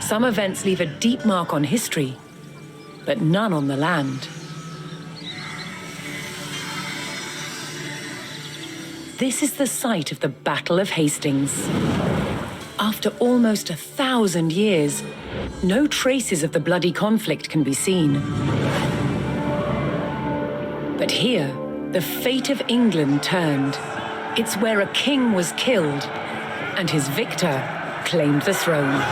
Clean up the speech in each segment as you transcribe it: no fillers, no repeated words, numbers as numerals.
Some events leave a deep mark on history, but none on the land. This is the site of the Battle of Hastings. After almost 1,000 years, no traces of the bloody conflict can be seen. But here, the fate of England turned. It's where a king was killed, and his victor claimed the throne.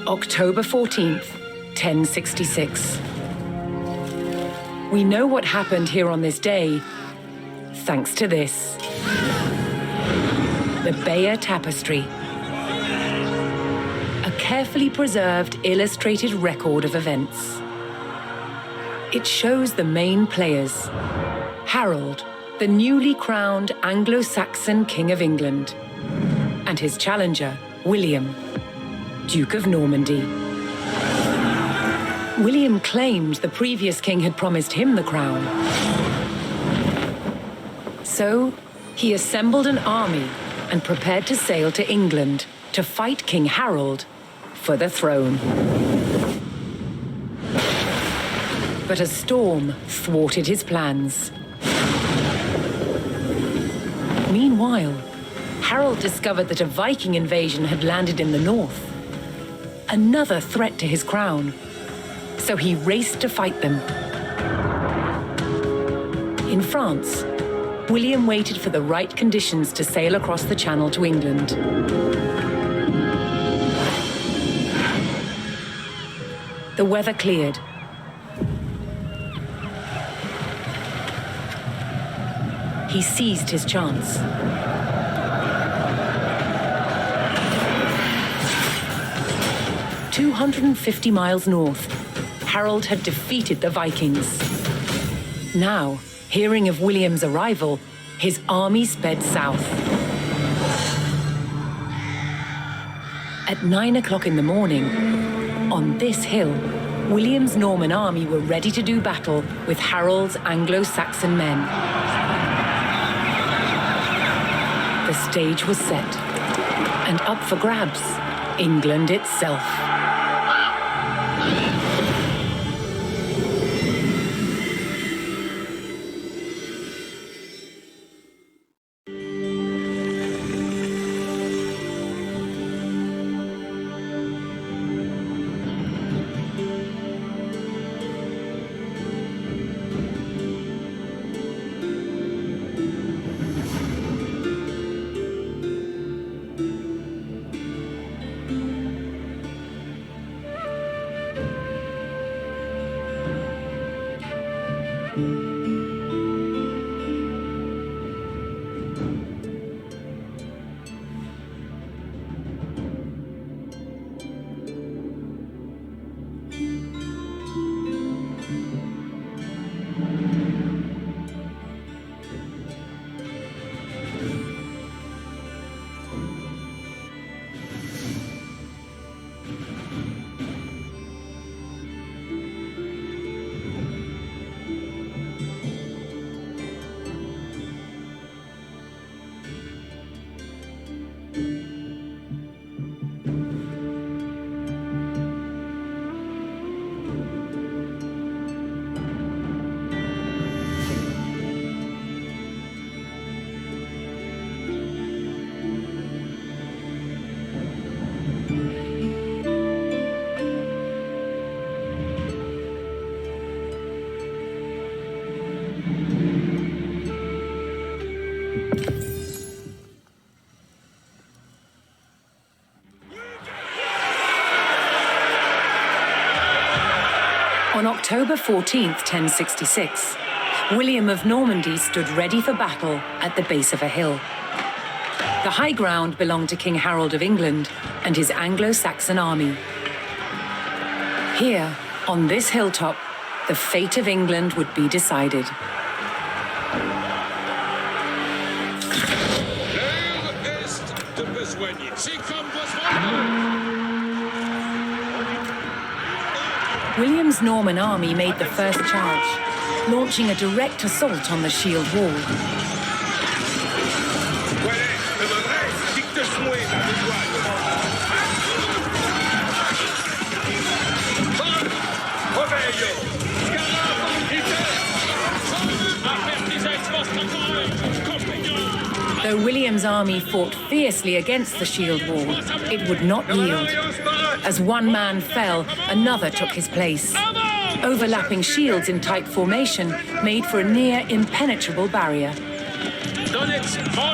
October 14th, 1066. We know what happened here on this day, thanks to this. The Bayeux Tapestry. A carefully preserved, illustrated record of events. It shows the main players. Harold, the newly crowned Anglo-Saxon King of England, and his challenger, William, Duke of Normandy. William claimed the previous king had promised him the crown. So, he assembled an army and prepared to sail to England to fight King Harold for the throne. But a storm thwarted his plans. Meanwhile, Harold discovered that a Viking invasion had landed in the north. Another threat to his crown. So he raced to fight them. In France, William waited for the right conditions to sail across the Channel to England. The weather cleared. He seized his chance. "250 miles north, Harold had defeated the Vikings. Now, hearing of William's arrival, his army sped south. At 9 o'clock in the morning, on this hill, William's Norman army were ready to do battle with Harold's Anglo-Saxon men. The stage was set, and up for grabs, England itself. On October 14th, 1066, William of Normandy stood ready for battle at the base of a hill. The high ground belonged to King Harold of England and his Anglo-Saxon army. Here, on this hilltop, the fate of England would be decided. William's Norman army made the first charge. launching a direct assault on the shield wall. Though William's army fought fiercely against the shield wall, it would not yield. As one man fell, another took his place. Overlapping shields in tight formation made for a near impenetrable barrier.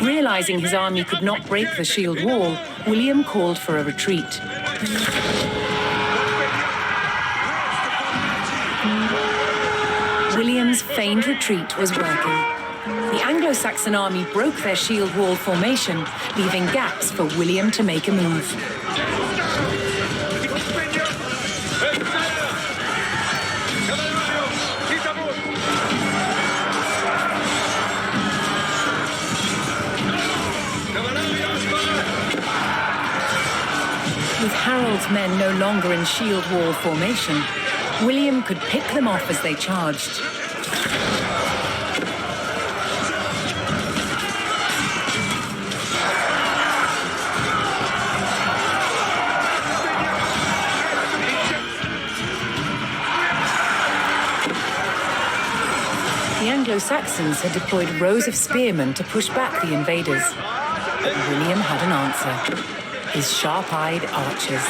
Realizing his army could not break the shield wall, William called for a retreat. William's feigned retreat was working. The Anglo-Saxon army broke their shield wall formation, leaving gaps for William to make a move. With Harold's men no longer in shield wall formation, William could pick them off as they charged. The Anglo-Saxons had deployed rows of spearmen to push back the invaders, but William had an answer. His sharp-eyed archers.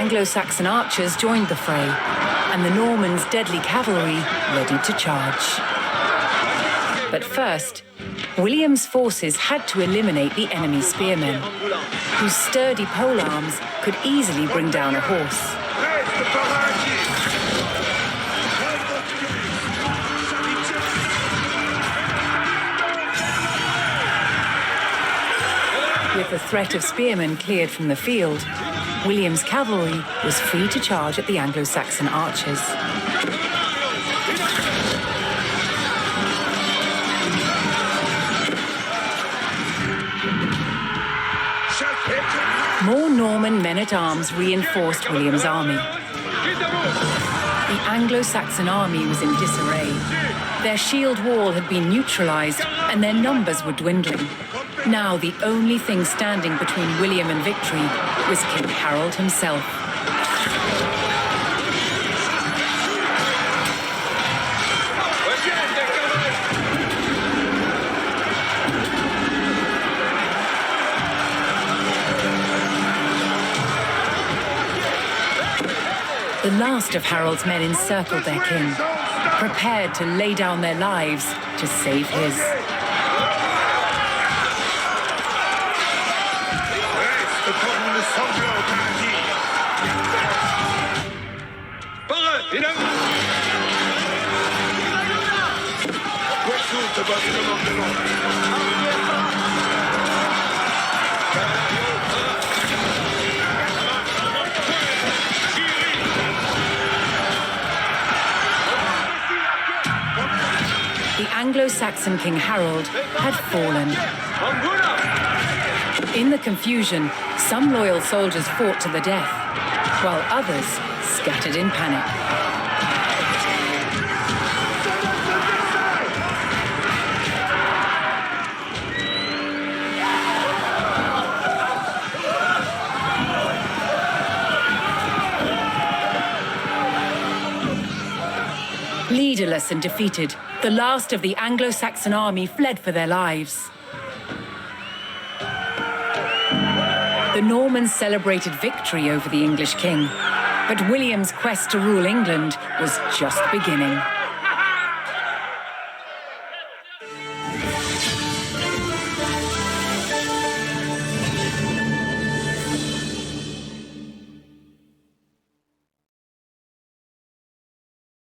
Anglo-Saxon archers joined the fray, and the Normans' deadly cavalry ready to charge. But first, William's forces had to eliminate the enemy spearmen, whose sturdy polearms could easily bring down a horse. With the threat of spearmen cleared from the field, William's cavalry was free to charge at the Anglo-Saxon archers. More Norman men-at-arms reinforced William's army. The Anglo-Saxon army was in disarray. Their shield wall had been neutralized, and their numbers were dwindling. Now the only thing standing between William and victory was King Harold himself. The last of Harold's men encircled their king, prepared to lay down their lives to save his. The Anglo-Saxon King Harold had fallen. In the confusion, some loyal soldiers fought to the death, while others scattered in panic. Leaderless and defeated, the last of the Anglo-Saxon army fled for their lives. The Normans celebrated victory over the English king, but William's quest to rule England was just beginning.